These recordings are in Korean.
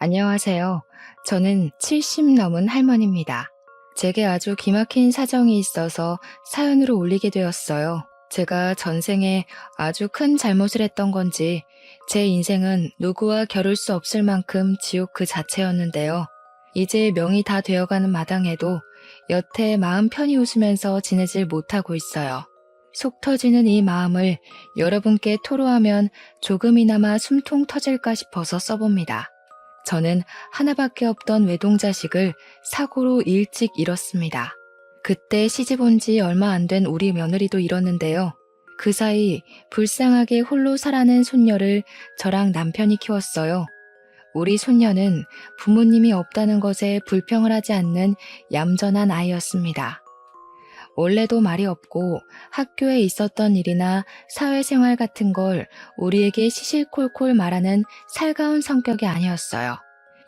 안녕하세요. 저는 70 넘은 할머니입니다. 제게 아주 기막힌 사정이 있어서 사연으로 올리게 되었어요. 제가 전생에 아주 큰 잘못을 했던 건지 제 인생은 누구와 겨룰 수 없을 만큼 지옥 그 자체였는데요. 이제 명이 다 되어가는 마당에도 여태 마음 편히 웃으면서 지내질 못하고 있어요. 속 터지는 이 마음을 여러분께 토로하면 조금이나마 숨통 터질까 싶어서 써봅니다. 저는 하나밖에 없던 외동자식을 사고로 일찍 잃었습니다. 그때 시집 온 지 얼마 안 된 우리 며느리도 잃었는데요. 그 사이 불쌍하게 홀로 살아낸 손녀를 저랑 남편이 키웠어요. 우리 손녀는 부모님이 없다는 것에 불평을 하지 않는 얌전한 아이였습니다. 원래도 말이 없고 학교에 있었던 일이나 사회생활 같은 걸 우리에게 시시콜콜 말하는 살가운 성격이 아니었어요.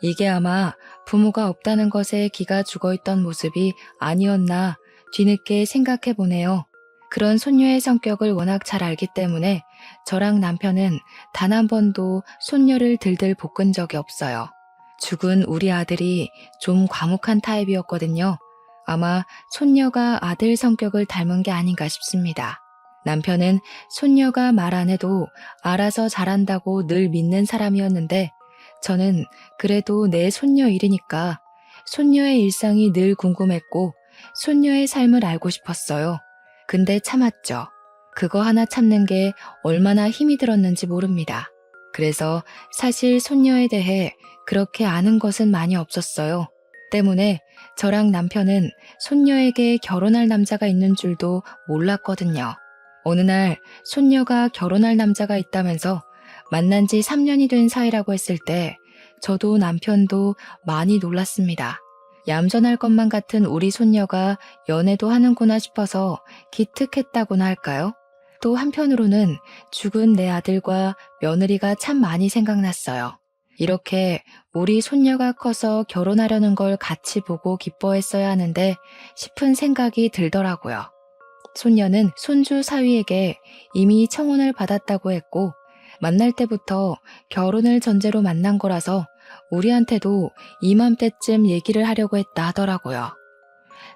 이게 아마 부모가 없다는 것에 기가 죽어있던 모습이 아니었나 뒤늦게 생각해보네요. 그런 손녀의 성격을 워낙 잘 알기 때문에 저랑 남편은 단 한 번도 손녀를 들들 볶은 적이 없어요. 죽은 우리 아들이 좀 과묵한 타입이었거든요. 아마 손녀가 아들 성격을 닮은 게 아닌가 싶습니다. 남편은 손녀가 말 안 해도 알아서 잘한다고 늘 믿는 사람이었는데 저는 그래도 내 손녀 일이니까 손녀의 일상이 늘 궁금했고 손녀의 삶을 알고 싶었어요. 근데 참았죠. 그거 하나 참는 게 얼마나 힘이 들었는지 모릅니다. 그래서 사실 손녀에 대해 그렇게 아는 것은 많이 없었어요. 때문에 저랑 남편은 손녀에게 결혼할 남자가 있는 줄도 몰랐거든요. 어느 날 손녀가 결혼할 남자가 있다면서 만난 지 3년이 된 사이라고 했을 때 저도 남편도 많이 놀랐습니다. 얌전할 것만 같은 우리 손녀가 연애도 하는구나 싶어서 기특했다고나 할까요? 또 한편으로는 죽은 내 아들과 며느리가 참 많이 생각났어요. 이렇게 우리 손녀가 커서 결혼하려는 걸 같이 보고 기뻐했어야 하는데 싶은 생각이 들더라고요. 손녀는 손주 사위에게 이미 청혼을 받았다고 했고 만날 때부터 결혼을 전제로 만난 거라서 우리한테도 이맘때쯤 얘기를 하려고 했다 하더라고요.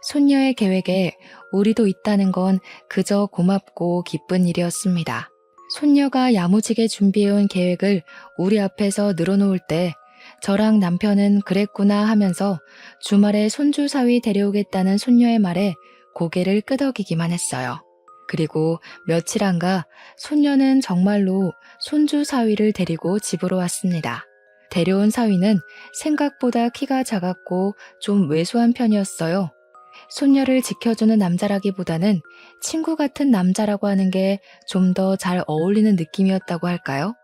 손녀의 계획에 우리도 있다는 건 그저 고맙고 기쁜 일이었습니다. 손녀가 야무지게 준비해온 계획을 우리 앞에서 늘어놓을 때 저랑 남편은 그랬구나 하면서 주말에 손주 사위 데려오겠다는 손녀의 말에 고개를 끄덕이기만 했어요. 그리고 며칠 안가 손녀는 정말로 손주 사위를 데리고 집으로 왔습니다. 데려온 사위는 생각보다 키가 작았고 좀 왜소한 편이었어요. 손녀를 지켜주는 남자라기보다는 친구 같은 남자라고 하는 게 좀 더 잘 어울리는 느낌이었다고 할까요?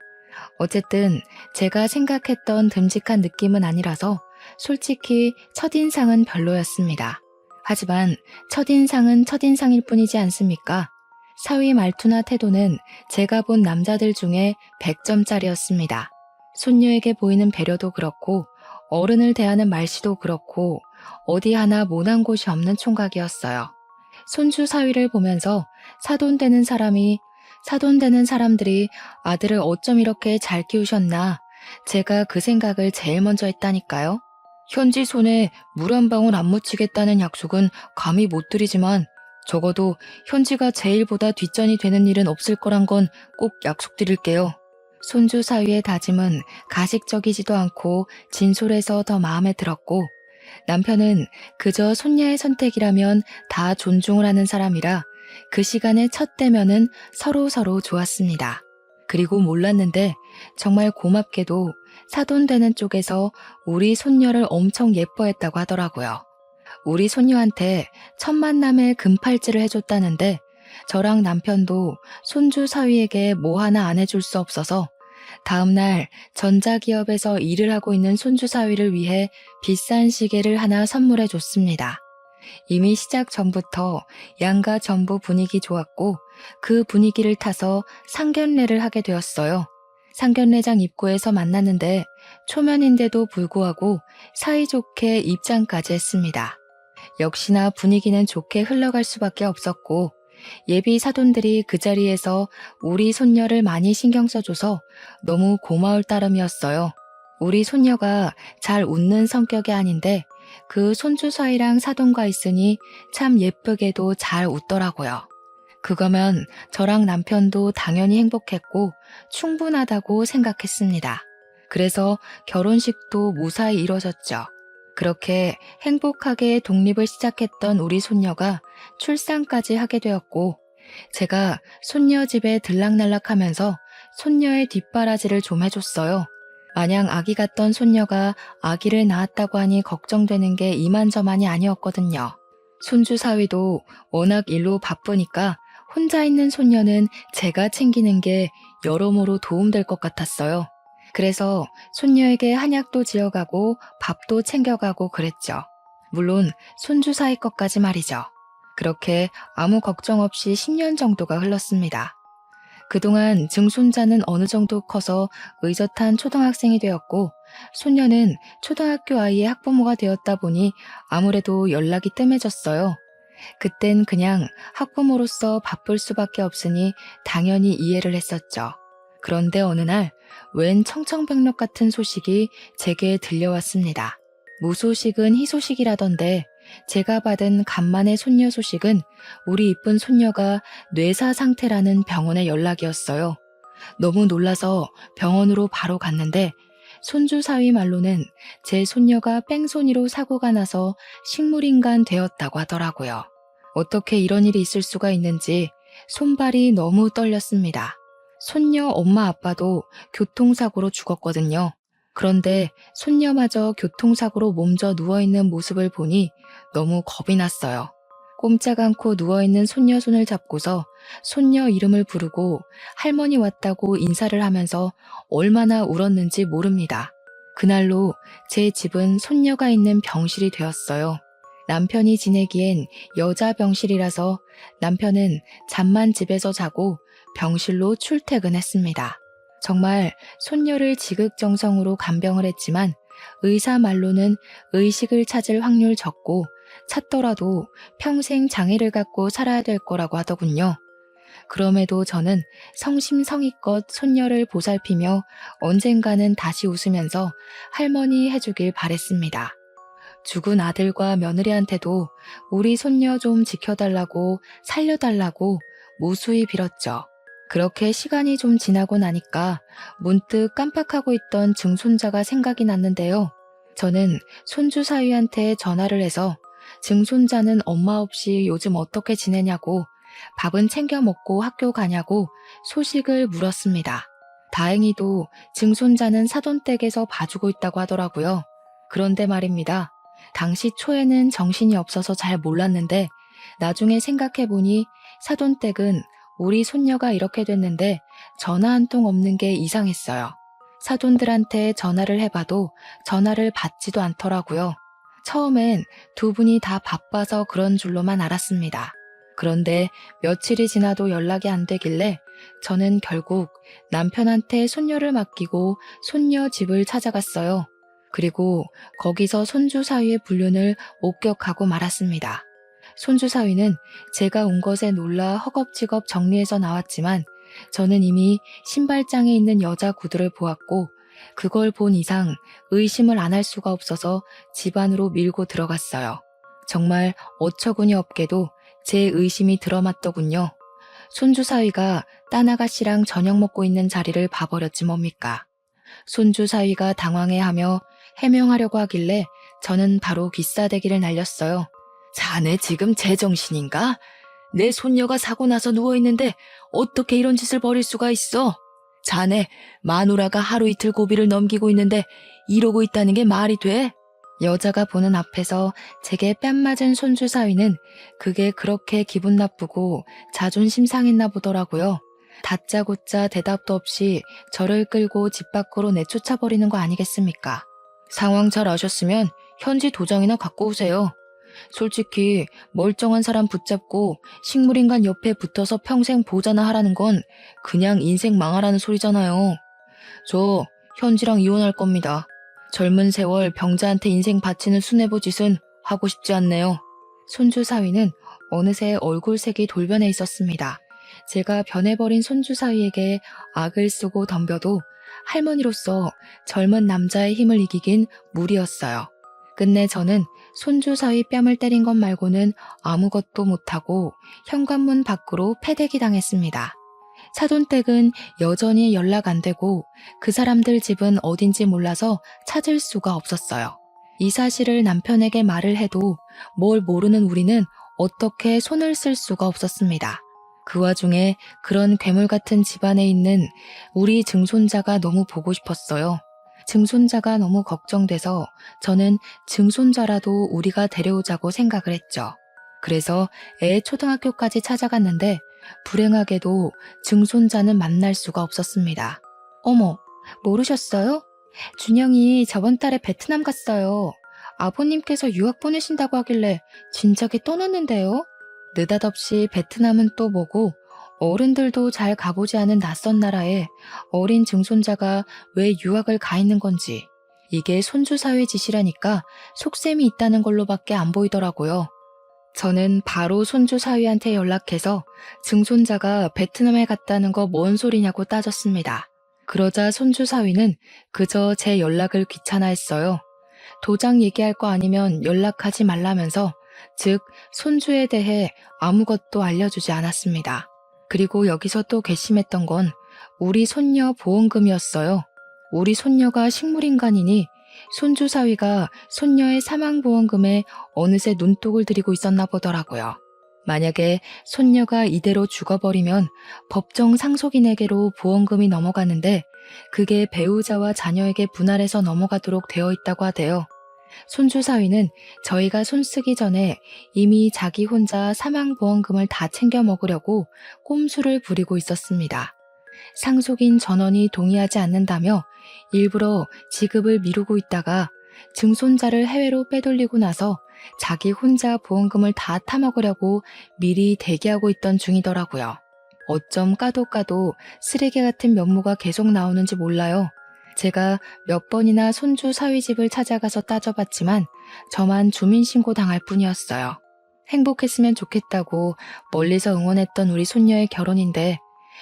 어쨌든 제가 생각했던 듬직한 느낌은 아니라서 솔직히 첫인상은 별로였습니다. 하지만 첫인상은 첫인상일 뿐이지 않습니까? 사위 말투나 태도는 제가 본 남자들 중에 100점짜리였습니다. 손녀에게 보이는 배려도 그렇고 어른을 대하는 말씨도 그렇고 어디 하나 모난 곳이 없는 총각이었어요. 손주 사위를 보면서 사돈되는 사람들이 아들을 어쩜 이렇게 잘 키우셨나 제가 그 생각을 제일 먼저 했다니까요. 현지 손에 물 한 방울 안 묻히겠다는 약속은 감히 못 드리지만 적어도 현지가 제일보다 뒷전이 되는 일은 없을 거란 건 꼭 약속드릴게요. 손주 사위의 다짐은 가식적이지도 않고 진솔해서 더 마음에 들었고 남편은 그저 손녀의 선택이라면 다 존중을 하는 사람이라 그 시간에 첫 대면은 서로 좋았습니다. 그리고 몰랐는데 정말 고맙게도 사돈되는 쪽에서 우리 손녀를 엄청 예뻐했다고 하더라고요. 우리 손녀한테 첫 만남에 금팔찌를 해줬다는데 저랑 남편도 손주 사위에게 뭐 하나 안 해줄 수 없어서 다음날 전자기업에서 일을 하고 있는 손주 사위를 위해 비싼 시계를 하나 선물해 줬습니다. 이미 시작 전부터 양가 전부 분위기 좋았고 그 분위기를 타서 상견례를 하게 되었어요. 상견례장 입구에서 만났는데 초면인데도 불구하고 사이좋게 입장까지 했습니다. 역시나 분위기는 좋게 흘러갈 수밖에 없었고 예비 사돈들이 그 자리에서 우리 손녀를 많이 신경 써줘서 너무 고마울 따름이었어요. 우리 손녀가 잘 웃는 성격이 아닌데 그 손주 사이랑 사돈과 있으니 참 예쁘게도 잘 웃더라고요. 그거면 저랑 남편도 당연히 행복했고 충분하다고 생각했습니다. 그래서 결혼식도 무사히 이뤄졌죠. 그렇게 행복하게 독립을 시작했던 우리 손녀가 출산까지 하게 되었고, 제가 손녀 집에 들락날락하면서 손녀의 뒷바라지를 좀 해줬어요. 마냥 아기 같던 손녀가 아기를 낳았다고 하니 걱정되는 게 이만저만이 아니었거든요. 손주 사위도 워낙 일로 바쁘니까 혼자 있는 손녀는 제가 챙기는 게 여러모로 도움될 것 같았어요. 그래서 손녀에게 한약도 지어가고 밥도 챙겨가고 그랬죠. 물론 손주 사위 것까지 말이죠. 그렇게 아무 걱정 없이 10년 정도가 흘렀습니다. 그동안 증손자는 어느 정도 커서 의젓한 초등학생이 되었고, 손녀는 초등학교 아이의 학부모가 되었다 보니 아무래도 연락이 뜸해졌어요. 그땐 그냥 학부모로서 바쁠 수밖에 없으니 당연히 이해를 했었죠. 그런데 어느 날 웬 청천벽력 같은 소식이 제게 들려왔습니다. 무소식은 희소식이라던데 제가 받은 간만의 손녀 소식은 우리 이쁜 손녀가 뇌사 상태라는 병원의 연락이었어요. 너무 놀라서 병원으로 바로 갔는데 손주 사위 말로는 제 손녀가 뺑소니로 사고가 나서 식물인간 되었다고 하더라고요. 어떻게 이런 일이 있을 수가 있는지 손발이 너무 떨렸습니다. 손녀 엄마 아빠도 교통사고로 죽었거든요. 그런데 손녀마저 교통사고로 몸져 누워있는 모습을 보니 너무 겁이 났어요. 꼼짝 않고 누워있는 손녀 손을 잡고서 손녀 이름을 부르고 할머니 왔다고 인사를 하면서 얼마나 울었는지 모릅니다. 그날로 제 집은 손녀가 있는 병실이 되었어요. 남편이 지내기엔 여자 병실이라서 남편은 잠만 집에서 자고 병실로 출퇴근했습니다. 정말 손녀를 지극정성으로 간병을 했지만 의사 말로는 의식을 찾을 확률 적고 찾더라도 평생 장애를 갖고 살아야 될 거라고 하더군요. 그럼에도 저는 성심성의껏 손녀를 보살피며 언젠가는 다시 웃으면서 할머니 해주길 바랬습니다. 죽은 아들과 며느리한테도 우리 손녀 좀 지켜달라고 살려달라고 무수히 빌었죠. 그렇게 시간이 좀 지나고 나니까 문득 깜빡하고 있던 증손자가 생각이 났는데요. 저는 손주 사위한테 전화를 해서 증손자는 엄마 없이 요즘 어떻게 지내냐고, 밥은 챙겨 먹고 학교 가냐고 소식을 물었습니다. 다행히도 증손자는 사돈댁에서 봐주고 있다고 하더라고요. 그런데 말입니다. 당시 초에는 정신이 없어서 잘 몰랐는데 나중에 생각해보니 사돈댁은 우리 손녀가 이렇게 됐는데 전화 한 통 없는 게 이상했어요. 사돈들한테 전화를 해봐도 전화를 받지도 않더라고요. 처음엔 두 분이 다 바빠서 그런 줄로만 알았습니다. 그런데 며칠이 지나도 연락이 안 되길래 저는 결국 남편한테 손녀를 맡기고 손녀 집을 찾아갔어요. 그리고 거기서 손주 사위의 불륜을 목격하고 말았습니다. 손주 사위는 제가 온 것에 놀라 허겁지겁 정리해서 나왔지만 저는 이미 신발장에 있는 여자 구두를 보았고 그걸 본 이상 의심을 안 할 수가 없어서 집 안으로 밀고 들어갔어요. 정말 어처구니 없게도 제 의심이 들어맞더군요. 손주 사위가 딴 아가씨랑 저녁 먹고 있는 자리를 봐버렸지 뭡니까. 손주 사위가 당황해하며 해명하려고 하길래 저는 바로 귀싸대기를 날렸어요. 자네 지금 제정신인가? 내 손녀가 사고 나서 누워있는데 어떻게 이런 짓을 벌일 수가 있어? 자네 마누라가 하루 이틀 고비를 넘기고 있는데 이러고 있다는 게 말이 돼? 여자가 보는 앞에서 제게 뺨 맞은 손주 사위는 그게 그렇게 기분 나쁘고 자존심 상했나 보더라고요. 다짜고짜 대답도 없이 저를 끌고 집 밖으로 내쫓아버리는 거 아니겠습니까? 상황 잘 아셨으면 현지 도장이나 갖고 오세요. 솔직히 멀쩡한 사람 붙잡고 식물인간 옆에 붙어서 평생 보자나 하라는 건 그냥 인생 망하라는 소리잖아요. 저 현지랑 이혼할 겁니다. 젊은 세월 병자한테 인생 바치는 수뇌보 짓은 하고 싶지 않네요. 손주 사위는 어느새 얼굴색이 돌변해 있었습니다. 제가 변해버린 손주 사위에게 악을 쓰고 덤벼도 할머니로서 젊은 남자의 힘을 이기긴 무리였어요. 끝내 저는 손주 사위 뺨을 때린 것 말고는 아무것도 못하고 현관문 밖으로 패대기 당했습니다. 사돈댁은 여전히 연락 안 되고 그 사람들 집은 어딘지 몰라서 찾을 수가 없었어요. 이 사실을 남편에게 말을 해도 뭘 모르는 우리는 어떻게 손을 쓸 수가 없었습니다. 그 와중에 그런 괴물 같은 집안에 있는 우리 증손자가 너무 보고 싶었어요. 증손자가 너무 걱정돼서 저는 증손자라도 우리가 데려오자고 생각을 했죠. 그래서 애 초등학교까지 찾아갔는데 불행하게도 증손자는 만날 수가 없었습니다. 어머, 모르셨어요? 준영이 저번 달에 베트남 갔어요. 아버님께서 유학 보내신다고 하길래 진작에 떠났는데요. 느닷없이 베트남은 또 뭐고 어른들도 잘 가보지 않은 낯선 나라에 어린 증손자가 왜 유학을 가 있는 건지 이게 손주 사회 짓이라니까 속셈이 있다는 걸로밖에 안 보이더라고요. 저는 바로 손주 사위한테 연락해서 증손자가 베트남에 갔다는 거 뭔 소리냐고 따졌습니다. 그러자 손주 사위는 그저 제 연락을 귀찮아했어요. 도장 얘기할 거 아니면 연락하지 말라면서 즉 손주에 대해 아무것도 알려주지 않았습니다. 그리고 여기서 또 괘씸했던 건 우리 손녀 보험금이었어요. 우리 손녀가 식물인간이니 손주 사위가 손녀의 사망보험금에 어느새 눈독을 들이고 있었나 보더라고요. 만약에 손녀가 이대로 죽어버리면 법정 상속인에게로 보험금이 넘어가는데 그게 배우자와 자녀에게 분할해서 넘어가도록 되어 있다고 하대요. 손주 사위는 저희가 손쓰기 전에 이미 자기 혼자 사망보험금을 다 챙겨 먹으려고 꼼수를 부리고 있었습니다. 상속인 전원이 동의하지 않는다며 일부러 지급을 미루고 있다가 증손자를 해외로 빼돌리고 나서 자기 혼자 보험금을 다 타먹으려고 미리 대기하고 있던 중이더라고요. 어쩜 까도 쓰레기 같은 면모가 계속 나오는지 몰라요. 제가 몇 번이나 손주 사위 집을 찾아가서 따져봤지만 저만 주민신고 당할 뿐이었어요. 행복했으면 좋겠다고 멀리서 응원했던 우리 손녀의 결혼인데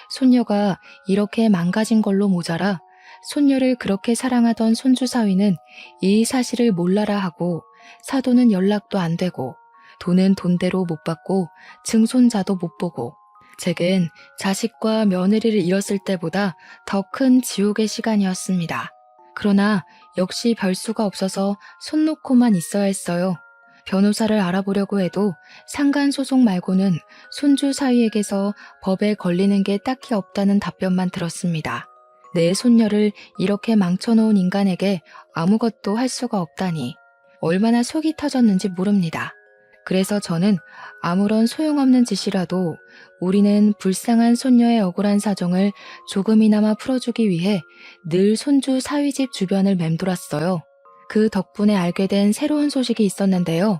손녀가 이렇게 망가진 걸로 모자라 손녀를 그렇게 사랑하던 손주 사위는 이 사실을 몰라라 하고 사돈은 연락도 안 되고 돈은 돈대로 못 받고 증손자도 못 보고 제겐 자식과 며느리를 잃었을 때보다 더 큰 지옥의 시간이었습니다. 그러나 역시 별수가 없어서 손 놓고만 있어야 했어요. 변호사를 알아보려고 해도 상간소송 말고는 손주 사위에게서 법에 걸리는 게 딱히 없다는 답변만 들었습니다. 내 손녀를 이렇게 망쳐놓은 인간에게 아무것도 할 수가 없다니 얼마나 속이 터졌는지 모릅니다. 그래서 저는 아무런 소용없는 짓이라도 우리는 불쌍한 손녀의 억울한 사정을 조금이나마 풀어주기 위해 늘 손주 사위집 주변을 맴돌았어요. 그 덕분에 알게 된 새로운 소식이 있었는데요.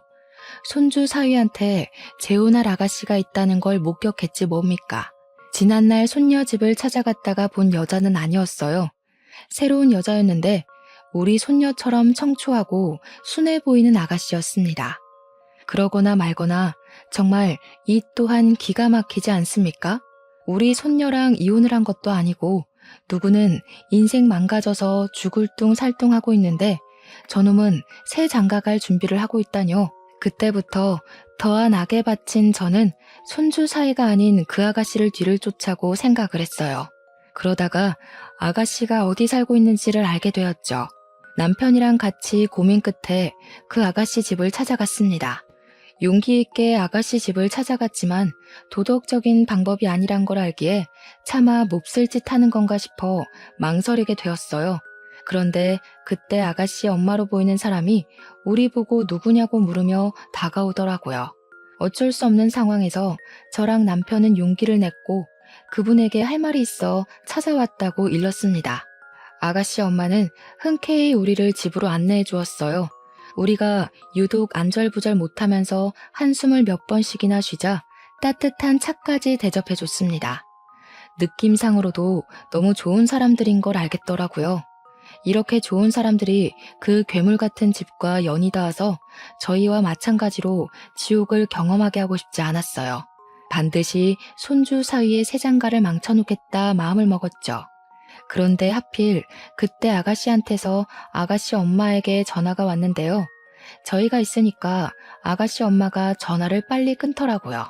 손주 사위한테 재혼할 아가씨가 있다는 걸 목격했지 뭡니까? 지난날 손녀 집을 찾아갔다가 본 여자는 아니었어요. 새로운 여자였는데 우리 손녀처럼 청초하고 순해 보이는 아가씨였습니다. 그러거나 말거나 정말 이 또한 기가 막히지 않습니까? 우리 손녀랑 이혼을 한 것도 아니고 누구는 인생 망가져서 죽을 둥 살둥하고 있는데 저놈은 새 장가갈 준비를 하고 있다뇨. 그때부터 더한 악에 바친 저는 손주 사이가 아닌 그 아가씨를 뒤를 쫓아고 생각을 했어요. 그러다가 아가씨가 어디 살고 있는지를 알게 되었죠. 남편이랑 같이 고민 끝에 그 아가씨 집을 찾아갔습니다. 용기 있게 아가씨 집을 찾아갔지만 도덕적인 방법이 아니란 걸 알기에 차마 몹쓸 짓 하는 건가 싶어 망설이게 되었어요. 그런데 그때 아가씨 엄마로 보이는 사람이 우리 보고 누구냐고 물으며 다가오더라고요. 어쩔 수 없는 상황에서 저랑 남편은 용기를 냈고 그분에게 할 말이 있어 찾아왔다고 일렀습니다. 아가씨 엄마는 흔쾌히 우리를 집으로 안내해 주었어요. 우리가 유독 안절부절 못하면서 한숨을 몇 번씩이나 쉬자 따뜻한 차까지 대접해 줬습니다. 느낌상으로도 너무 좋은 사람들인 걸 알겠더라고요. 이렇게 좋은 사람들이 그 괴물 같은 집과 연이 닿아서 저희와 마찬가지로 지옥을 경험하게 하고 싶지 않았어요. 반드시 손주 사위의 새 장가를 망쳐놓겠다 마음을 먹었죠. 그런데 하필 그때 아가씨한테서 아가씨 엄마에게 전화가 왔는데요. 저희가 있으니까 아가씨 엄마가 전화를 빨리 끊더라고요.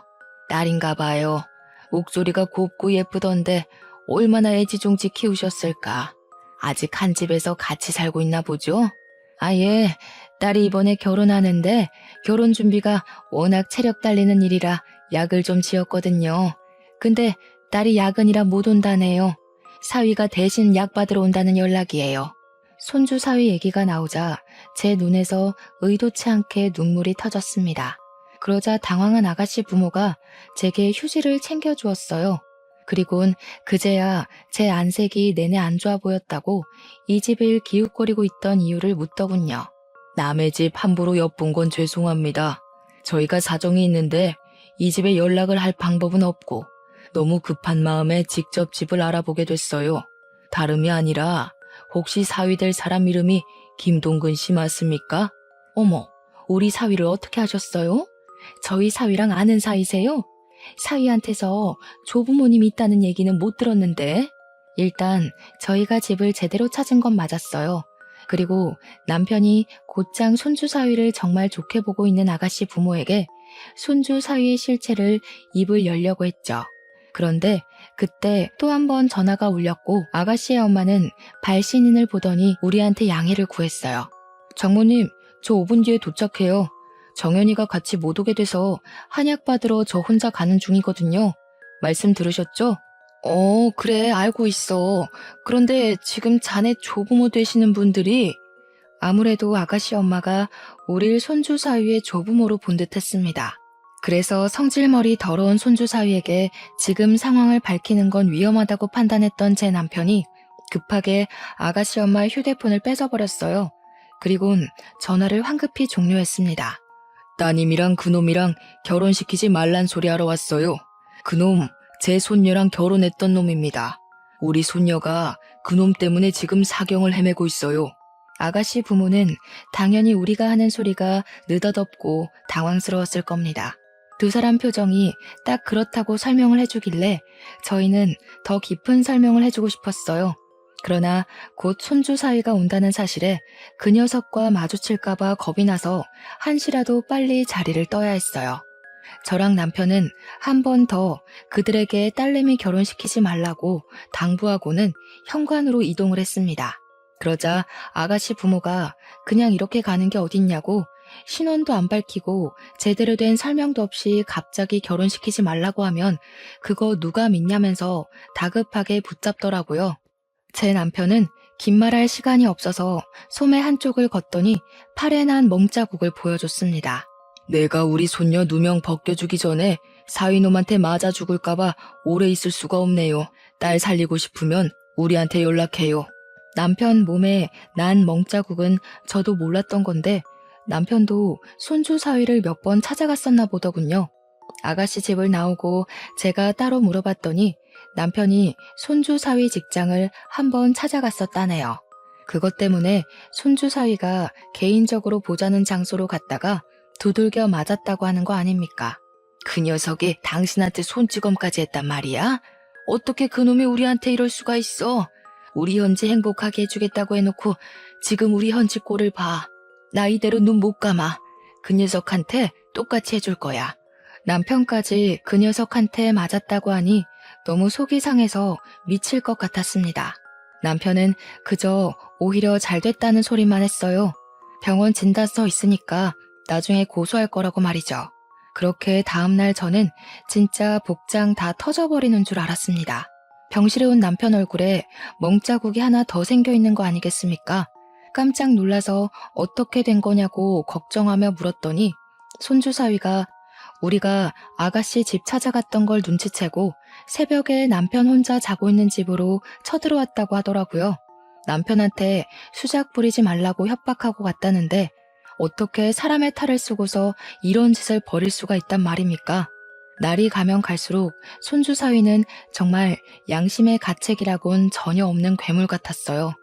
딸인가 봐요. 목소리가 곱고 예쁘던데 얼마나 애지중지 키우셨을까. 아직 한 집에서 같이 살고 있나 보죠? 아, 예. 딸이 이번에 결혼하는데 결혼 준비가 워낙 체력 딸리는 일이라 약을 좀 지었거든요. 근데 딸이 야근이라 못 온다네요. 사위가 대신 약 받으러 온다는 연락이에요. 손주 사위 얘기가 나오자 제 눈에서 의도치 않게 눈물이 터졌습니다. 그러자 당황한 아가씨 부모가 제게 휴지를 챙겨주었어요. 그리곤 그제야 제 안색이 내내 안 좋아 보였다고 이 집을 기웃거리고 있던 이유를 묻더군요. 남의 집 함부로 엿본 건 죄송합니다. 저희가 사정이 있는데 이 집에 연락을 할 방법은 없고 너무 급한 마음에 직접 집을 알아보게 됐어요. 다름이 아니라 혹시 사위 될 사람 이름이 김동근 씨 맞습니까? 어머, 우리 사위를 어떻게 하셨어요? 저희 사위랑 아는 사이세요? 사위한테서 조부모님이 있다는 얘기는 못 들었는데. 일단 저희가 집을 제대로 찾은 건 맞았어요. 그리고 남편이 곧장 손주 사위를 정말 좋게 보고 있는 아가씨 부모에게 손주 사위의 실체를 입을 열려고 했죠. 그런데 그때 또 한 번 전화가 울렸고 아가씨의 엄마는 발신인을 보더니 우리한테 양해를 구했어요. 장모님, 저 5분 뒤에 도착해요. 정연이가 같이 못 오게 돼서 한약 받으러 저 혼자 가는 중이거든요. 말씀 들으셨죠? 그래, 알고 있어. 그런데 지금 자네 조부모 되시는 분들이 아무래도 아가씨 엄마가 우릴 손주 사위의 조부모로 본 듯했습니다. 그래서 성질머리 더러운 손주 사위에게 지금 상황을 밝히는 건 위험하다고 판단했던 제 남편이 급하게 아가씨 엄마의 휴대폰을 뺏어버렸어요. 그리곤 전화를 황급히 종료했습니다. 따님이랑 그놈이랑 결혼시키지 말란 소리 하러 왔어요. 그놈 제 손녀랑 결혼했던 놈입니다. 우리 손녀가 그놈 때문에 지금 사경을 헤매고 있어요. 아가씨 부모는 당연히 우리가 하는 소리가 느닷없고 당황스러웠을 겁니다. 두 사람 표정이 딱 그렇다고 설명을 해주길래 저희는 더 깊은 설명을 해주고 싶었어요. 그러나 곧 손주 사위가 온다는 사실에 그 녀석과 마주칠까봐 겁이 나서 한시라도 빨리 자리를 떠야 했어요. 저랑 남편은 한 번 더 그들에게 딸내미 결혼시키지 말라고 당부하고는 현관으로 이동을 했습니다. 그러자 아가씨 부모가 그냥 이렇게 가는 게 어딨냐고 신원도 안 밝히고 제대로 된 설명도 없이 갑자기 결혼시키지 말라고 하면 그거 누가 믿냐면서 다급하게 붙잡더라고요. 제 남편은 긴 말할 시간이 없어서 소매 한쪽을 걷더니 팔에 난 멍자국을 보여줬습니다. 내가 우리 손녀 누명 벗겨주기 전에 사위놈한테 맞아 죽을까봐 오래 있을 수가 없네요. 딸 살리고 싶으면 우리한테 연락해요. 남편 몸에 난 멍자국은 저도 몰랐던 건데 남편도 손주 사위를 몇 번 찾아갔었나 보더군요. 아가씨 집을 나오고 제가 따로 물어봤더니 남편이 손주 사위 직장을 한번 찾아갔었다네요. 그것 때문에 손주 사위가 개인적으로 보자는 장소로 갔다가 두들겨 맞았다고 하는 거 아닙니까? 그 녀석이 당신한테 손찌검까지 했단 말이야? 어떻게 그놈이 우리한테 이럴 수가 있어? 우리 현지 행복하게 해주겠다고 해놓고 지금 우리 현지 꼴을 봐. 나 이대로 눈 못 감아. 그 녀석한테 똑같이 해줄 거야. 남편까지 그 녀석한테 맞았다고 하니 너무 속이 상해서 미칠 것 같았습니다. 남편은 그저 오히려 잘 됐다는 소리만 했어요. 병원 진단서 있으니까 나중에 고소할 거라고 말이죠. 그렇게 다음날 저는 진짜 복장 다 터져버리는 줄 알았습니다. 병실에 온 남편 얼굴에 멍자국이 하나 더 생겨있는 거 아니겠습니까? 깜짝 놀라서 어떻게 된 거냐고 걱정하며 물었더니 손주 사위가 우리가 아가씨 집 찾아갔던 걸 눈치채고 새벽에 남편 혼자 자고 있는 집으로 쳐들어왔다고 하더라고요. 남편한테 수작 부리지 말라고 협박하고 갔다는데 어떻게 사람의 탈을 쓰고서 이런 짓을 벌일 수가 있단 말입니까? 날이 가면 갈수록 손주 사위는 정말 양심의 가책이라곤 전혀 없는 괴물 같았어요.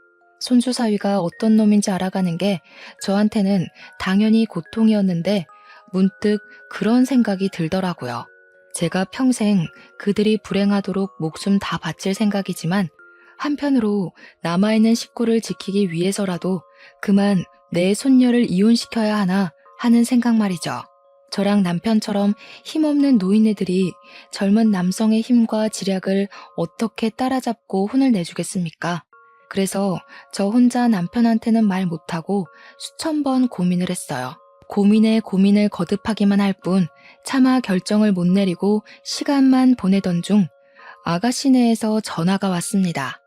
손주 사위가 어떤 놈인지 알아가는 게 저한테는 당연히 고통이었는데 문득 그런 생각이 들더라고요. 제가 평생 그들이 불행하도록 목숨 다 바칠 생각이지만 한편으로 남아있는 식구를 지키기 위해서라도 그만 내 손녀를 이혼시켜야 하나 하는 생각 말이죠. 저랑 남편처럼 힘없는 노인네들이 젊은 남성의 힘과 지략을 어떻게 따라잡고 혼을 내주겠습니까? 그래서 저 혼자 남편한테는 말 못하고 수천 번 고민을 했어요. 고민에 고민을 거듭하기만 할 뿐 차마 결정을 못 내리고 시간만 보내던 중 아가씨네에서 전화가 왔습니다.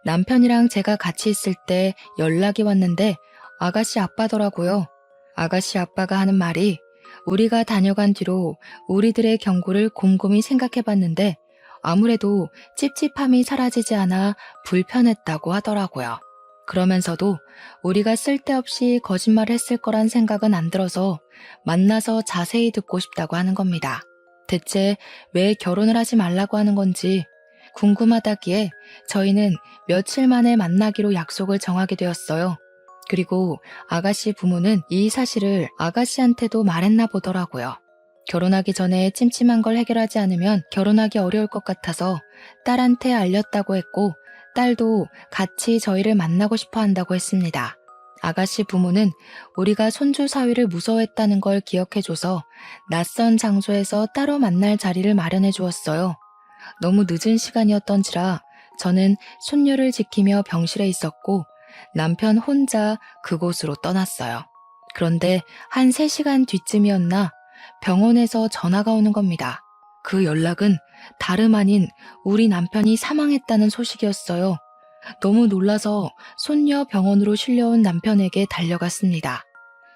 남편이랑 제가 같이 있을 때 연락이 왔는데 아가씨 아빠더라고요. 아가씨 아빠가 하는 말이 우리가 다녀간 뒤로 우리들의 경고를 곰곰이 생각해봤는데 아무래도 찝찝함이 사라지지 않아 불편했다고 하더라고요. 그러면서도 우리가 쓸데없이 거짓말을 했을 거란 생각은 안 들어서 만나서 자세히 듣고 싶다고 하는 겁니다. 대체 왜 결혼을 하지 말라고 하는 건지 궁금하다기에 저희는 며칠 만에 만나기로 약속을 정하게 되었어요. 그리고 아가씨 부모는 이 사실을 아가씨한테도 말했나 보더라고요. 결혼하기 전에 찜찜한 걸 해결하지 않으면 결혼하기 어려울 것 같아서 딸한테 알렸다고 했고 딸도 같이 저희를 만나고 싶어 한다고 했습니다. 아가씨 부모는 우리가 손주 사위를 무서워했다는 걸 기억해줘서 낯선 장소에서 따로 만날 자리를 마련해 주었어요. 너무 늦은 시간이었던지라 저는 손녀를 지키며 병실에 있었고 남편 혼자 그곳으로 떠났어요. 그런데 한 3시간 뒤쯤이었나 병원에서 전화가 오는 겁니다. 그 연락은 다름 아닌 우리 남편이 사망했다는 소식이었어요. 너무 놀라서 손녀 병원으로 실려온 남편에게 달려갔습니다.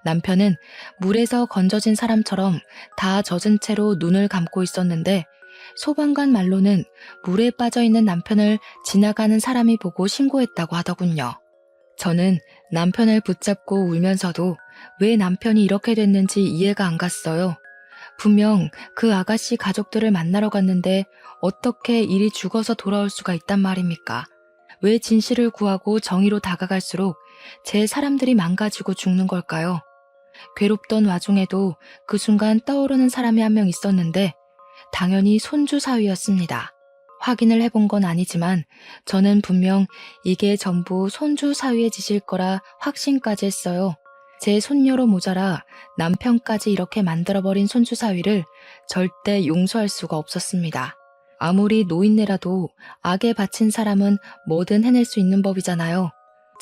남편은 물에서 건져진 사람처럼 다 젖은 채로 눈을 감고 있었는데 소방관 말로는 물에 빠져있는 남편을 지나가는 사람이 보고 신고했다고 하더군요. 저는 남편을 붙잡고 울면서도 왜 남편이 이렇게 됐는지 이해가 안 갔어요. 분명 그 아가씨 가족들을 만나러 갔는데 어떻게 일이 죽어서 돌아올 수가 있단 말입니까? 왜 진실을 구하고 정의로 다가갈수록 제 사람들이 망가지고 죽는 걸까요? 괴롭던 와중에도 그 순간 떠오르는 사람이 한 명 있었는데 당연히 손주 사위였습니다. 확인을 해본 건 아니지만 저는 분명 이게 전부 손주 사위의 짓일 거라 확신까지 했어요. 제 손녀로 모자라 남편까지 이렇게 만들어버린 손주 사위를 절대 용서할 수가 없었습니다. 아무리 노인네라도 악에 바친 사람은 뭐든 해낼 수 있는 법이잖아요.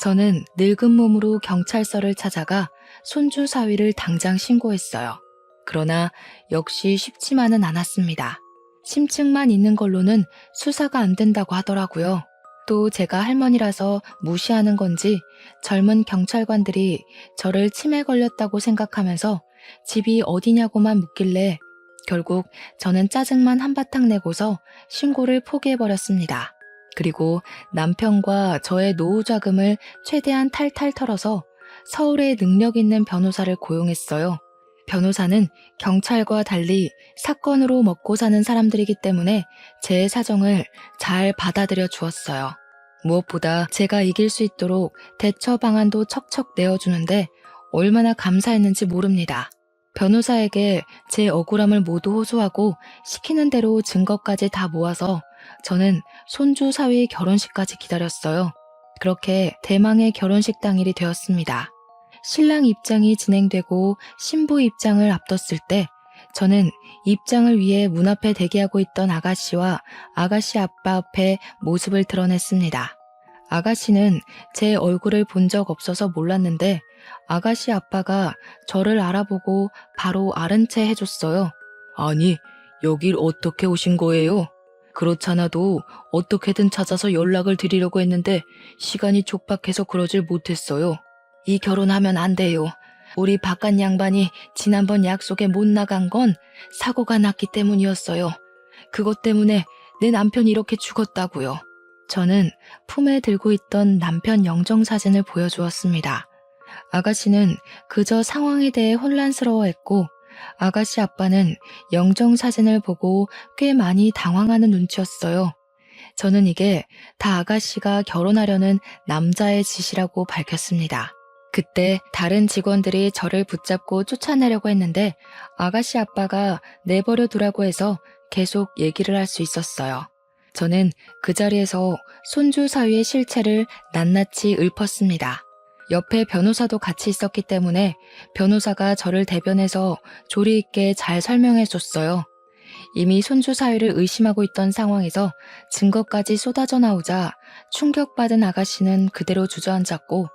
저는 늙은 몸으로 경찰서를 찾아가 손주 사위를 당장 신고했어요. 그러나 역시 쉽지만은 않았습니다. 심증만 있는 걸로는 수사가 안 된다고 하더라고요. 또 제가 할머니라서 무시하는 건지 젊은 경찰관들이 저를 치매 걸렸다고 생각하면서 집이 어디냐고만 묻길래 결국 저는 짜증만 한바탕 내고서 신고를 포기해버렸습니다. 그리고 남편과 저의 노후 자금을 최대한 탈탈 털어서 서울에 능력 있는 변호사를 고용했어요. 변호사는 경찰과 달리 사건으로 먹고 사는 사람들이기 때문에 제 사정을 잘 받아들여 주었어요. 무엇보다 제가 이길 수 있도록 대처 방안도 척척 내어주는데 얼마나 감사했는지 모릅니다. 변호사에게 제 억울함을 모두 호소하고 시키는 대로 증거까지 다 모아서 저는 손주 사위 결혼식까지 기다렸어요. 그렇게 대망의 결혼식 당일이 되었습니다. 신랑 입장이 진행되고 신부 입장을 앞뒀을 때 저는 입장을 위해 문 앞에 대기하고 있던 아가씨와 아가씨 아빠 앞에 모습을 드러냈습니다. 아가씨는 제 얼굴을 본 적 없어서 몰랐는데 아가씨 아빠가 저를 알아보고 바로 아른 채 해줬어요. 아니, 여길 어떻게 오신 거예요? 그렇잖아도 어떻게든 찾아서 연락을 드리려고 했는데 시간이 촉박해서 그러질 못했어요. 이 결혼하면 안 돼요. 우리 바깥 양반이 지난번 약속에 못 나간 건 사고가 났기 때문이었어요. 그것 때문에 내 남편이 이렇게 죽었다고요. 저는 품에 들고 있던 남편 영정사진을 보여주었습니다. 아가씨는 그저 상황에 대해 혼란스러워했고 아가씨 아빠는 영정사진을 보고 꽤 많이 당황하는 눈치였어요. 저는 이게 다 아가씨가 결혼하려는 남자의 짓이라고 밝혔습니다. 그때 다른 직원들이 저를 붙잡고 쫓아내려고 했는데 아가씨 아빠가 내버려 두라고 해서 계속 얘기를 할 수 있었어요. 저는 그 자리에서 손주 사위의 실체를 낱낱이 읊었습니다. 옆에 변호사도 같이 있었기 때문에 변호사가 저를 대변해서 조리 있게 잘 설명해 줬어요. 이미 손주 사위를 의심하고 있던 상황에서 증거까지 쏟아져 나오자 충격받은 아가씨는 그대로 주저앉았고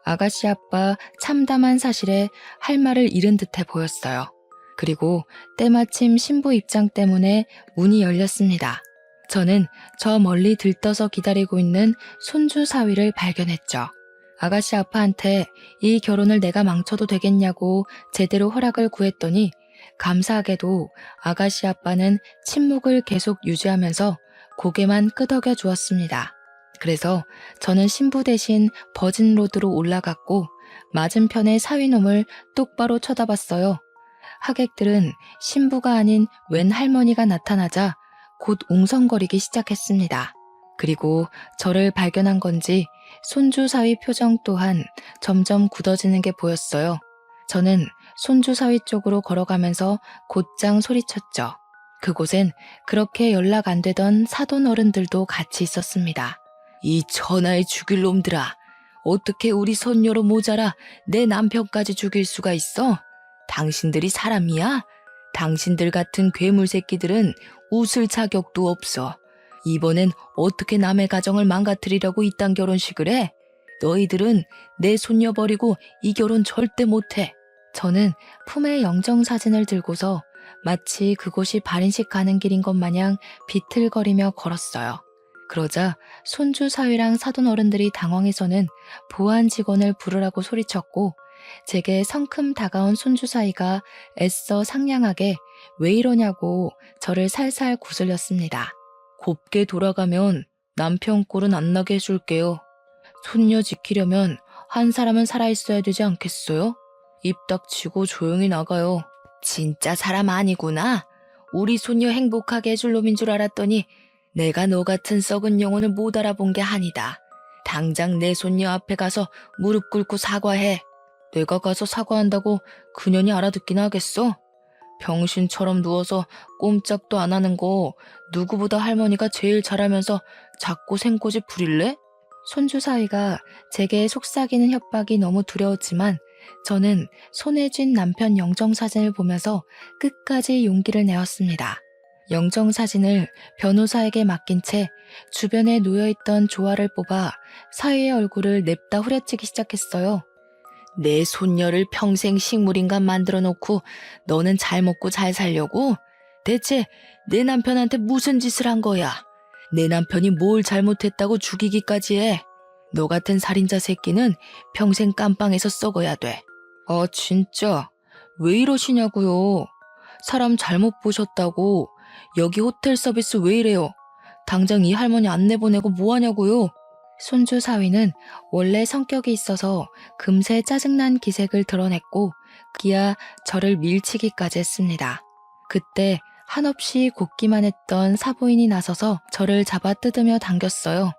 아가씨 아빠 참담한 사실에 할 말을 잃은 듯해 보였어요. 그리고 때마침 신부 입장 때문에 문이 열렸습니다. 저는 저 멀리 들떠서 기다리고 있는 손주 사위를 발견했죠. 아가씨 아빠한테 이 결혼을 내가 망쳐도 되겠냐고 제대로 허락을 구했더니 감사하게도 아가씨 아빠는 침묵을 계속 유지하면서 고개만 끄덕여 주었습니다. 그래서 저는 신부 대신 버진로드로 올라갔고 맞은편의 사위놈을 똑바로 쳐다봤어요. 하객들은 신부가 아닌 웬 할머니가 나타나자 곧 웅성거리기 시작했습니다. 그리고 저를 발견한 건지 손주 사위 표정 또한 점점 굳어지는 게 보였어요. 저는 손주 사위 쪽으로 걸어가면서 곧장 소리쳤죠. 그곳엔 그렇게 연락 안 되던 사돈 어른들도 같이 있었습니다. 이 천하의 죽일 놈들아, 어떻게 우리 손녀로 모자라 내 남편까지 죽일 수가 있어? 당신들이 사람이야? 당신들 같은 괴물 새끼들은 웃을 자격도 없어. 이번엔 어떻게 남의 가정을 망가뜨리려고 이딴 결혼식을 해? 너희들은 내 손녀 버리고 이 결혼 절대 못해. 저는 품에 영정사진을 들고서 마치 그곳이 발인식 가는 길인 것 마냥 비틀거리며 걸었어요. 그러자 손주 사위랑 사돈 어른들이 당황해서는 보안 직원을 부르라고 소리쳤고 제게 성큼 다가온 손주 사위가 애써 상냥하게 왜 이러냐고 저를 살살 구슬렸습니다. 곱게 돌아가면 남편 꼴은 안 나게 해줄게요. 손녀 지키려면 한 사람은 살아있어야 되지 않겠어요? 입 닥치고 조용히 나가요. 진짜 사람 아니구나. 우리 손녀 행복하게 해줄 놈인 줄 알았더니 내가 너 같은 썩은 영혼을 못 알아본 게 아니다. 당장 내 손녀 앞에 가서 무릎 꿇고 사과해. 내가 가서 사과한다고 그년이 알아듣긴 하겠어? 병신처럼 누워서 꼼짝도 안 하는 거 누구보다 할머니가 제일 잘하면서 자꾸 생고집 부릴래? 손주 사위가 제게 속삭이는 협박이 너무 두려웠지만 저는 손에 쥔 남편 영정사진을 보면서 끝까지 용기를 내었습니다. 영정사진을 변호사에게 맡긴 채 주변에 놓여있던 조화를 뽑아 사위의 얼굴을 냅다 후려치기 시작했어요. 내 손녀를 평생 식물인간 만들어 놓고 너는 잘 먹고 잘 살려고? 대체 내 남편한테 무슨 짓을 한 거야? 내 남편이 뭘 잘못했다고 죽이기까지 해? 너 같은 살인자 새끼는 평생 깜빵에서 썩어야 돼. 아 진짜 왜 이러시냐고요. 사람 잘못 보셨다고. 여기 호텔 서비스 왜 이래요? 당장 이 할머니 안 내보내고 뭐하냐고요. 손주 사위는 원래 성격이 있어서 금세 짜증난 기색을 드러냈고 기아 저를 밀치기까지 했습니다. 그때 한없이 곱기만 했던 사부인이 나서서 저를 잡아 뜯으며 당겼어요.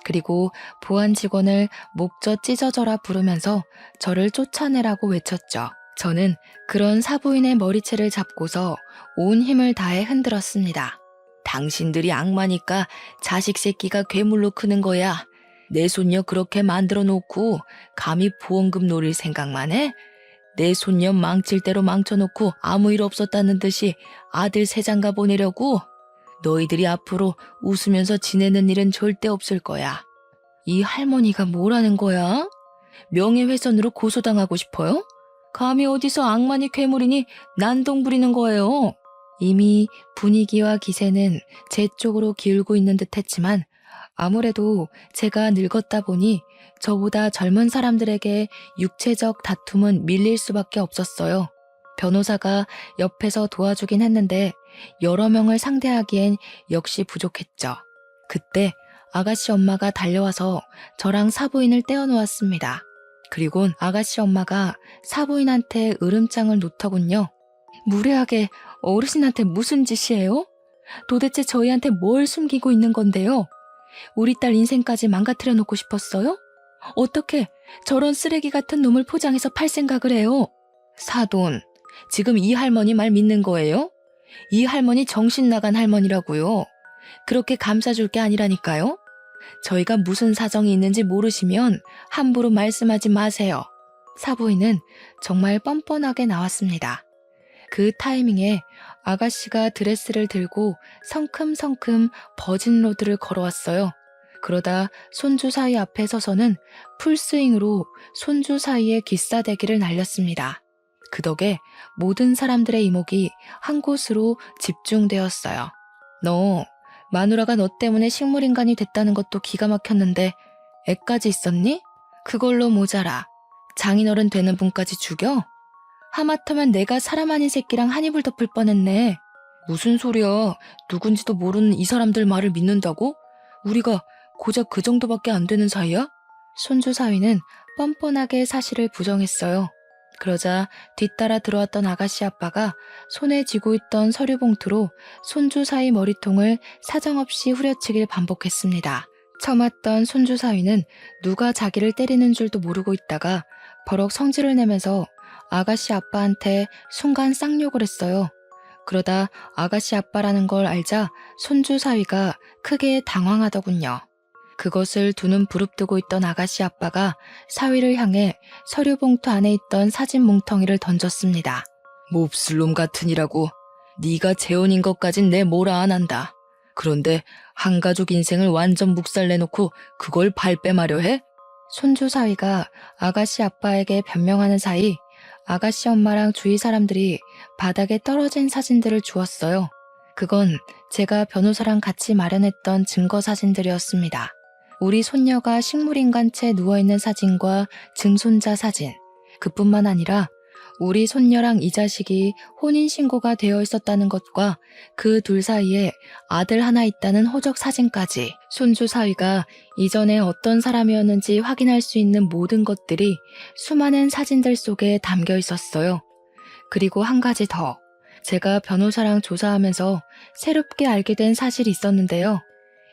그리고 보안 직원을 목젖 찢어져라 부르면서 저를 쫓아내라고 외쳤죠. 저는 그런 사부인의 머리채를 잡고서 온 힘을 다해 흔들었습니다. 당신들이 악마니까 자식 새끼가 괴물로 크는 거야. 내 손녀 그렇게 만들어 놓고 감히 보험금 노릴 생각만 해? 내 손녀 망칠 대로 망쳐놓고 아무 일 없었다는 듯이 아들 세장가 보내려고? 너희들이 앞으로 웃으면서 지내는 일은 절대 없을 거야. 이 할머니가 뭐라는 거야? 명예훼손으로 고소당하고 싶어요? 감히 어디서 악마니 괴물이니 난동 부리는 거예요. 이미 분위기와 기세는 제 쪽으로 기울고 있는 듯 했지만 아무래도 제가 늙었다 보니 저보다 젊은 사람들에게 육체적 다툼은 밀릴 수밖에 없었어요. 변호사가 옆에서 도와주긴 했는데 여러 명을 상대하기엔 역시 부족했죠. 그때 아가씨 엄마가 달려와서 저랑 사부인을 떼어놓았습니다. 그리곤 아가씨 엄마가 사부인한테 으름장을 놓더군요. 무례하게 어르신한테 무슨 짓이에요? 도대체 저희한테 뭘 숨기고 있는 건데요? 우리 딸 인생까지 망가뜨려 놓고 싶었어요? 어떻게 저런 쓰레기 같은 놈을 포장해서 팔 생각을 해요? 사돈, 지금 이 할머니 말 믿는 거예요? 이 할머니 정신 나간 할머니라고요. 그렇게 감싸줄 게 아니라니까요. 저희가 무슨 사정이 있는지 모르시면 함부로 말씀하지 마세요. 사부인은 정말 뻔뻔하게 나왔습니다. 그 타이밍에 아가씨가 드레스를 들고 성큼성큼 버진로드를 걸어왔어요. 그러다 손주 사위 앞에 서서는 풀스윙으로 손주 사이에 기싸대기를 날렸습니다. 그 덕에 모든 사람들의 이목이 한 곳으로 집중되었어요. 너, 마누라가 너 때문에 식물인간이 됐다는 것도 기가 막혔는데 애까지 있었니? 그걸로 모자라. 장인어른 되는 분까지 죽여? 하마터면 내가 사람 아닌 새끼랑 한 이불 덮을 뻔했네. 무슨 소리야. 누군지도 모르는 이 사람들 말을 믿는다고? 우리가 고작 그 정도밖에 안 되는 사이야? 손주 사위는 뻔뻔하게 사실을 부정했어요. 그러자 뒤따라 들어왔던 아가씨 아빠가 손에 쥐고 있던 서류 봉투로 손주 사위 머리통을 사정없이 후려치길 반복했습니다. 처맞던 손주 사위는 누가 자기를 때리는 줄도 모르고 있다가 버럭 성질을 내면서 아가씨 아빠한테 순간 쌍욕을 했어요. 그러다 아가씨 아빠라는 걸 알자 손주 사위가 크게 당황하더군요. 그것을 두 눈 부릅뜨고 있던 아가씨 아빠가 사위를 향해 서류 봉투 안에 있던 사진 뭉텅이를 던졌습니다. 몹쓸 놈 같으니라고. 네가 재혼인 것까진 내 뭐라 안 한다. 그런데 한 가족 인생을 완전 묵살내놓고 그걸 발뺌하려 해? 손주 사위가 아가씨 아빠에게 변명하는 사이 아가씨 엄마랑 주위 사람들이 바닥에 떨어진 사진들을 주었어요. 그건 제가 변호사랑 같이 마련했던 증거 사진들이었습니다. 우리 손녀가 식물인간 채 누워있는 사진과 증손자 사진, 그뿐만 아니라 우리 손녀랑 이 자식이 혼인신고가 되어 있었다는 것과 그 둘 사이에 아들 하나 있다는 호적 사진까지 손주 사위가 이전에 어떤 사람이었는지 확인할 수 있는 모든 것들이 수많은 사진들 속에 담겨 있었어요. 그리고 한 가지 더, 제가 변호사랑 조사하면서 새롭게 알게 된 사실이 있었는데요.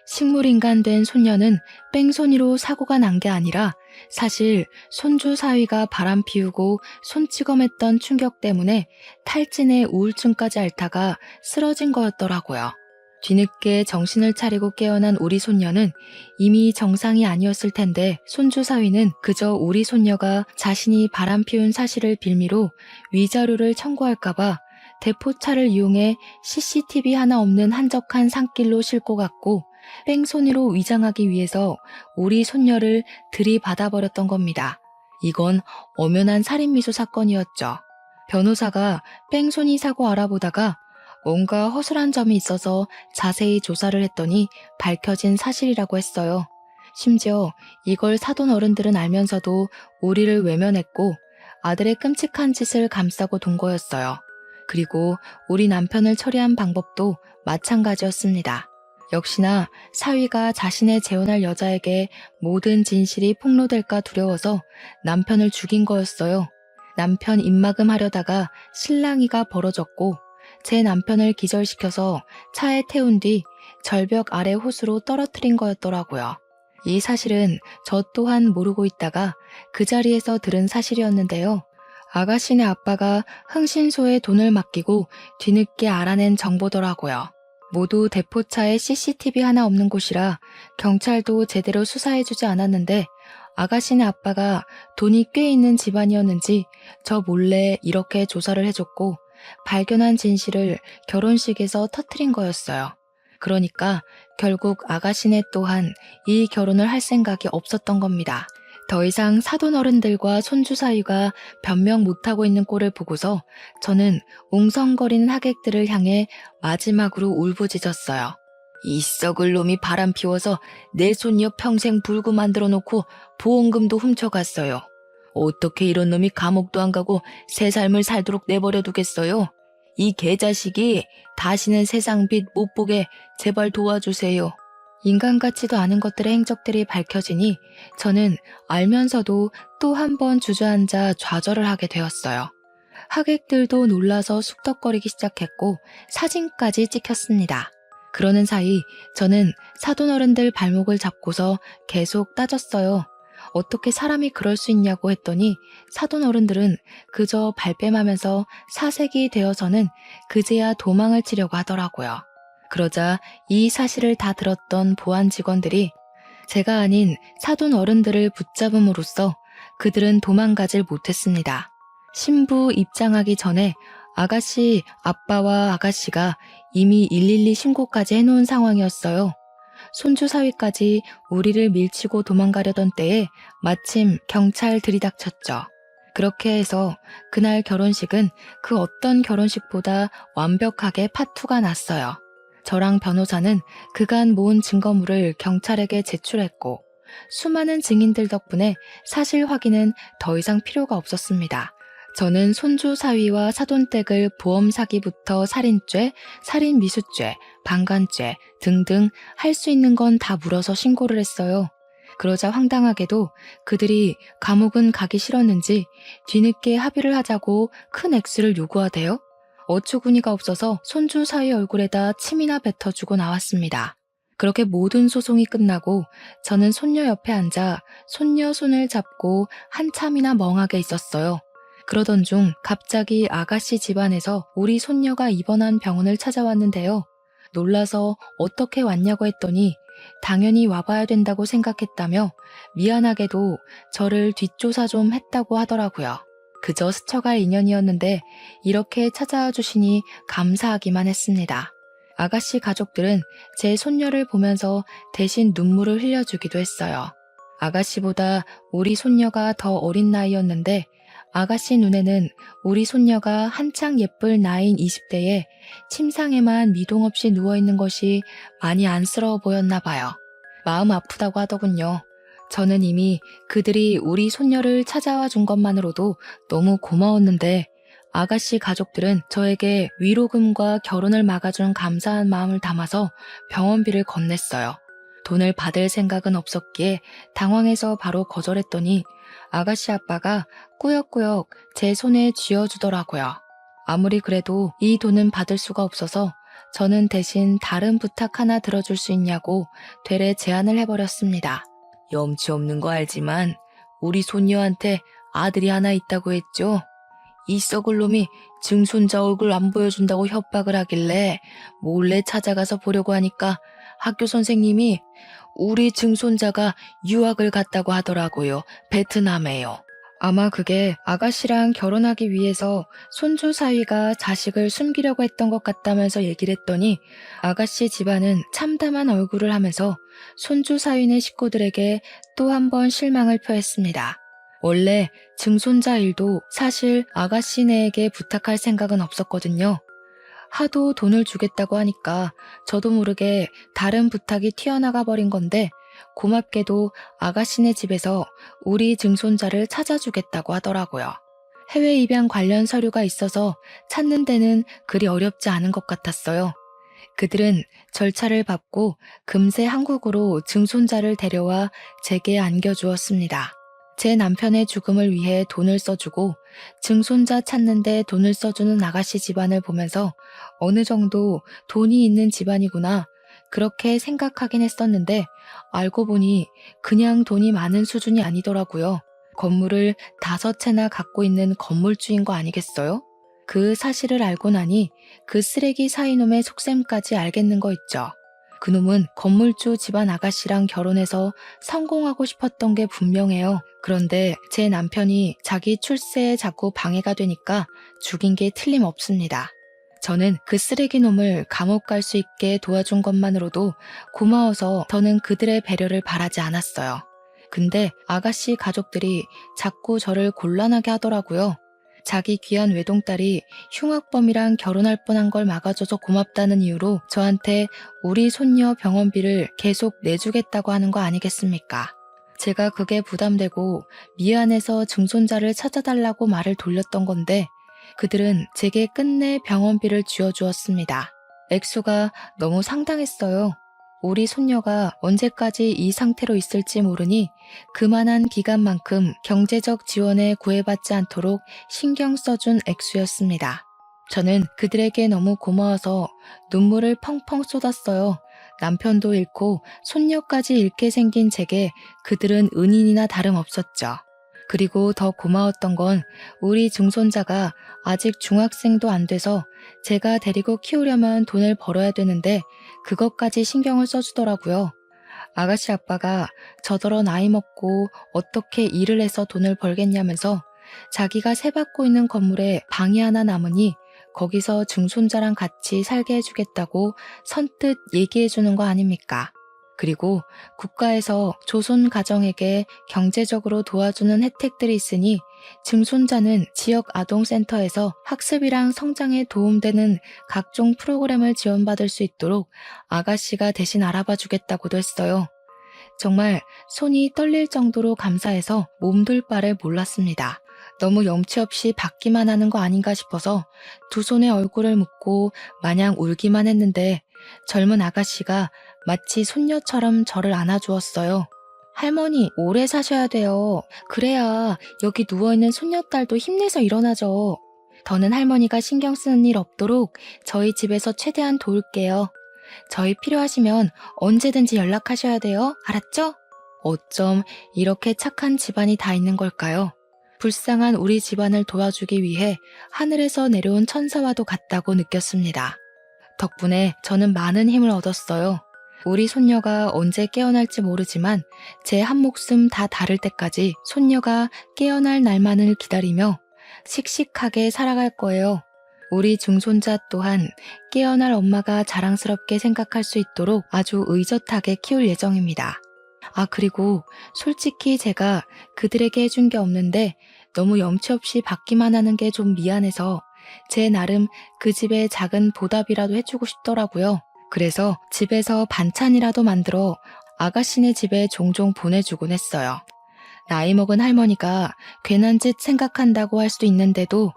식물인간 된 손녀는 뺑소니로 사고가 난 게 아니라 사실 손주 사위가 바람 피우고 손찌검했던 충격 때문에 탈진에 우울증까지 앓다가 쓰러진 거였더라고요. 뒤늦게 정신을 차리고 깨어난 우리 손녀는 이미 정상이 아니었을 텐데 손주 사위는 그저 우리 손녀가 자신이 바람 피운 사실을 빌미로 위자료를 청구할까봐 대포차를 이용해 CCTV 하나 없는 한적한 산길로 싣고 갔고 뺑소니로 위장하기 위해서 우리 손녀를 들이받아버렸던 겁니다. 이건 엄연한 살인미수 사건이었죠. 변호사가 뺑소니 사고 알아보다가 뭔가 허술한 점이 있어서 자세히 조사를 했더니 밝혀진 사실이라고 했어요. 심지어 이걸 사돈 어른들은 알면서도 우리를 외면했고 아들의 끔찍한 짓을 감싸고 돈 거였어요. 그리고 우리 남편을 처리한 방법도 마찬가지였습니다. 역시나 사위가 자신의 재혼할 여자에게 모든 진실이 폭로될까 두려워서 남편을 죽인 거였어요. 남편 입막음 하려다가 실랑이가 벌어졌고 제 남편을 기절시켜서 차에 태운 뒤 절벽 아래 호수로 떨어뜨린 거였더라고요. 이 사실은 저 또한 모르고 있다가 그 자리에서 들은 사실이었는데요. 아가씨네 아빠가 흥신소에 돈을 맡기고 뒤늦게 알아낸 정보더라고요. 모두 대포차에 CCTV 하나 없는 곳이라 경찰도 제대로 수사해주지 않았는데 아가씨네 아빠가 돈이 꽤 있는 집안이었는지 저 몰래 이렇게 조사를 해줬고 발견한 진실을 결혼식에서 터뜨린 거였어요. 그러니까 결국 아가씨네 또한 이 결혼을 할 생각이 없었던 겁니다. 더 이상 사돈 어른들과 손주 사위가 변명 못하고 있는 꼴을 보고서 저는 웅성거리는 하객들을 향해 마지막으로 울부짖었어요. 이 썩을 놈이 바람 피워서 내 손녀 평생 불구 만들어 놓고 보험금도 훔쳐갔어요. 어떻게 이런 놈이 감옥도 안 가고 새 삶을 살도록 내버려 두겠어요? 이 개자식이 다시는 세상 빛 못 보게 제발 도와주세요. 인간 같지도 않은 것들의 행적들이 밝혀지니 저는 알면서도 또 한 번 주저앉아 좌절을 하게 되었어요. 하객들도 놀라서 쑥덕거리기 시작했고 사진까지 찍혔습니다. 그러는 사이 저는 사돈 어른들 발목을 잡고서 계속 따졌어요. 어떻게 사람이 그럴 수 있냐고 했더니 사돈 어른들은 그저 발뺌하면서 사색이 되어서는 그제야 도망을 치려고 하더라고요. 그러자 이 사실을 다 들었던 보안 직원들이 제가 아닌 사돈 어른들을 붙잡음으로써 그들은 도망가질 못했습니다. 신부 입장하기 전에 아가씨 아빠와 아가씨가 이미 112 신고까지 해놓은 상황이었어요. 손주 사위까지 우리를 밀치고 도망가려던 때에 마침 경찰 들이닥쳤죠. 그렇게 해서 그날 결혼식은 그 어떤 결혼식보다 완벽하게 파투가 났어요. 저랑 변호사는 그간 모은 증거물을 경찰에게 제출했고 수많은 증인들 덕분에 사실 확인은 더 이상 필요가 없었습니다. 저는 손주 사위와 사돈댁을 보험 사기부터 살인죄, 살인미수죄, 방간죄 등등 할 수 있는 건 다 물어서 신고를 했어요. 그러자 황당하게도 그들이 감옥은 가기 싫었는지 뒤늦게 합의를 하자고 큰 액수를 요구하대요. 어처구니가 없어서 손주 사위 얼굴에다 침이나 뱉어주고 나왔습니다. 그렇게 모든 소송이 끝나고 저는 손녀 옆에 앉아 손녀 손을 잡고 한참이나 멍하게 있었어요. 그러던 중 갑자기 아가씨 집안에서 우리 손녀가 입원한 병원을 찾아왔는데요. 놀라서 어떻게 왔냐고 했더니 당연히 와봐야 된다고 생각했다며 미안하게도 저를 뒷조사 좀 했다고 하더라고요. 그저 스쳐갈 인연이었는데 이렇게 찾아와 주시니 감사하기만 했습니다. 아가씨 가족들은 제 손녀를 보면서 대신 눈물을 흘려주기도 했어요. 아가씨보다 우리 손녀가 더 어린 나이였는데 아가씨 눈에는 우리 손녀가 한창 예쁠 나이인 20대에 침상에만 미동 없이 누워있는 것이 많이 안쓰러워 보였나 봐요. 마음 아프다고 하더군요. 저는 이미 그들이 우리 손녀를 찾아와 준 것만으로도 너무 고마웠는데 아가씨 가족들은 저에게 위로금과 결혼을 막아준 감사한 마음을 담아서 병원비를 건넸어요. 돈을 받을 생각은 없었기에 당황해서 바로 거절했더니 아가씨 아빠가 꾸역꾸역 제 손에 쥐어주더라고요. 아무리 그래도 이 돈은 받을 수가 없어서 저는 대신 다른 부탁 하나 들어줄 수 있냐고 되레 제안을 해버렸습니다. 염치 없는 거 알지만 우리 손녀한테 아들이 하나 있다고 했죠? 이 썩을 놈이 증손자 얼굴 안 보여준다고 협박을 하길래 몰래 찾아가서 보려고 하니까 학교 선생님이 우리 증손자가 유학을 갔다고 하더라고요. 베트남에요. 아마 그게 아가씨랑 결혼하기 위해서 손주 사위가 자식을 숨기려고 했던 것 같다면서 얘기를 했더니 아가씨 집안은 참담한 얼굴을 하면서 손주 사위네 식구들에게 또 한 번 실망을 표했습니다. 원래 증손자 일도 사실 아가씨네에게 부탁할 생각은 없었거든요. 하도 돈을 주겠다고 하니까 저도 모르게 다른 부탁이 튀어나가 버린 건데 고맙게도 아가씨네 집에서 우리 증손자를 찾아주겠다고 하더라고요. 해외 입양 관련 서류가 있어서 찾는 데는 그리 어렵지 않은 것 같았어요. 그들은 절차를 밟고 금세 한국으로 증손자를 데려와 제게 안겨주었습니다. 제 남편의 죽음을 위해 돈을 써주고 증손자 찾는데 돈을 써주는 아가씨 집안을 보면서 어느 정도 돈이 있는 집안이구나 그렇게 생각하긴 했었는데 알고 보니 그냥 돈이 많은 수준이 아니더라고요. 건물을 5채나 갖고 있는 건물주인 거 아니겠어요? 그 사실을 알고 나니 그 쓰레기 사이놈의 속셈까지 알겠는 거 있죠. 그놈은 건물주 집안 아가씨랑 결혼해서 성공하고 싶었던 게 분명해요. 그런데 제 남편이 자기 출세에 자꾸 방해가 되니까 죽인 게 틀림없습니다. 저는 그 쓰레기 놈을 감옥 갈 수 있게 도와준 것만으로도 고마워서 더는 그들의 배려를 바라지 않았어요. 근데 아가씨 가족들이 자꾸 저를 곤란하게 하더라고요. 자기 귀한 외동딸이 흉악범이랑 결혼할 뻔한 걸 막아줘서 고맙다는 이유로 저한테 우리 손녀 병원비를 계속 내주겠다고 하는 거 아니겠습니까? 제가 그게 부담되고 미안해서 증손자를 찾아달라고 말을 돌렸던 건데 그들은 제게 끝내 병원비를 쥐어주었습니다. 액수가 너무 상당했어요. 우리 손녀가 언제까지 이 상태로 있을지 모르니 그만한 기간만큼 경제적 지원에 구애받지 않도록 신경 써준 액수였습니다. 저는 그들에게 너무 고마워서 눈물을 펑펑 쏟았어요. 남편도 잃고 손녀까지 잃게 생긴 제게 그들은 은인이나 다름없었죠. 그리고 더 고마웠던 건 우리 증손자가 아직 중학생도 안 돼서 제가 데리고 키우려면 돈을 벌어야 되는데 그것까지 신경을 써주더라고요. 아가씨 아빠가 저더러 나이 먹고 어떻게 일을 해서 돈을 벌겠냐면서 자기가 세받고 있는 건물에 방이 하나 남으니 거기서 증손자랑 같이 살게 해주겠다고 선뜻 얘기해주는 거 아닙니까? 그리고 국가에서 조손 가정에게 경제적으로 도와주는 혜택들이 있으니 증손자는 지역 아동센터에서 학습이랑 성장에 도움되는 각종 프로그램을 지원받을 수 있도록 아가씨가 대신 알아봐 주겠다고도 했어요. 정말 손이 떨릴 정도로 감사해서 몸둘 바를 몰랐습니다. 너무 염치 없이 받기만 하는 거 아닌가 싶어서 두 손에 얼굴을 묻고 마냥 울기만 했는데 젊은 아가씨가 마치 손녀처럼 저를 안아주었어요. 할머니, 오래 사셔야 돼요. 그래야 여기 누워있는 손녀딸도 힘내서 일어나죠. 더는 할머니가 신경 쓰는 일 없도록 저희 집에서 최대한 도울게요. 저희 필요하시면 언제든지 연락하셔야 돼요. 알았죠? 어쩜 이렇게 착한 집안이 다 있는 걸까요? 불쌍한 우리 집안을 도와주기 위해 하늘에서 내려온 천사와도 같다고 느꼈습니다. 덕분에 저는 많은 힘을 얻었어요. 우리 손녀가 언제 깨어날지 모르지만 제 한 목숨 다 다를 때까지 손녀가 깨어날 날만을 기다리며 씩씩하게 살아갈 거예요. 우리 증손자 또한 깨어날 엄마가 자랑스럽게 생각할 수 있도록 아주 의젓하게 키울 예정입니다. 그리고 솔직히 제가 그들에게 해준 게 없는데 너무 염치 없이 받기만 하는 게 좀 미안해서 제 나름 그 집에 작은 보답이라도 해주고 싶더라고요. 그래서 집에서 반찬이라도 만들어 아가씨네 집에 종종 보내주곤 했어요. 나이 먹은 할머니가 괜한 짓 생각한다고 할 수도 있는데도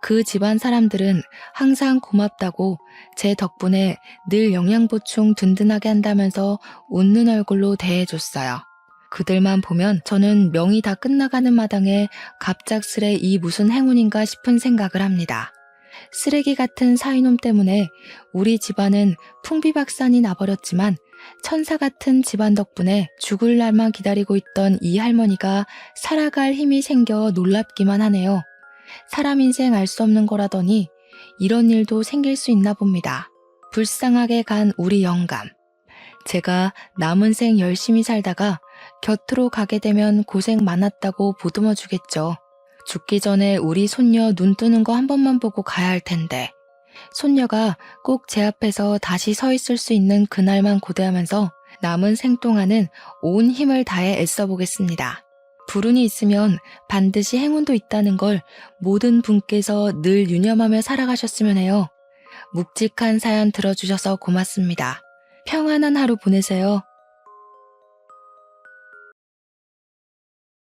그 집안 사람들은 항상 고맙다고 제 덕분에 늘 영양보충 든든하게 한다면서 웃는 얼굴로 대해줬어요. 그들만 보면 저는 명이 다 끝나가는 마당에 갑작스레 이 무슨 행운인가 싶은 생각을 합니다. 쓰레기 같은 사위놈 때문에 우리 집안은 풍비박산이 나버렸지만 천사 같은 집안 덕분에 죽을 날만 기다리고 있던 이 할머니가 살아갈 힘이 생겨 놀랍기만 하네요. 사람 인생 알 수 없는 거라더니 이런 일도 생길 수 있나 봅니다. 불쌍하게 간 우리 영감. 제가 남은 생 열심히 살다가 곁으로 가게 되면 고생 많았다고 보듬어 주겠죠. 죽기 전에 우리 손녀 눈 뜨는 거 한 번만 보고 가야 할 텐데. 손녀가 꼭 제 앞에서 다시 서 있을 수 있는 그날만 고대하면서 남은 생 동안은 온 힘을 다해 애써 보겠습니다. 불운이 있으면 반드시 행운도 있다는 걸 모든 분께서 늘 유념하며 살아가셨으면 해요. 묵직한 사연 들어주셔서 고맙습니다. 평안한 하루 보내세요.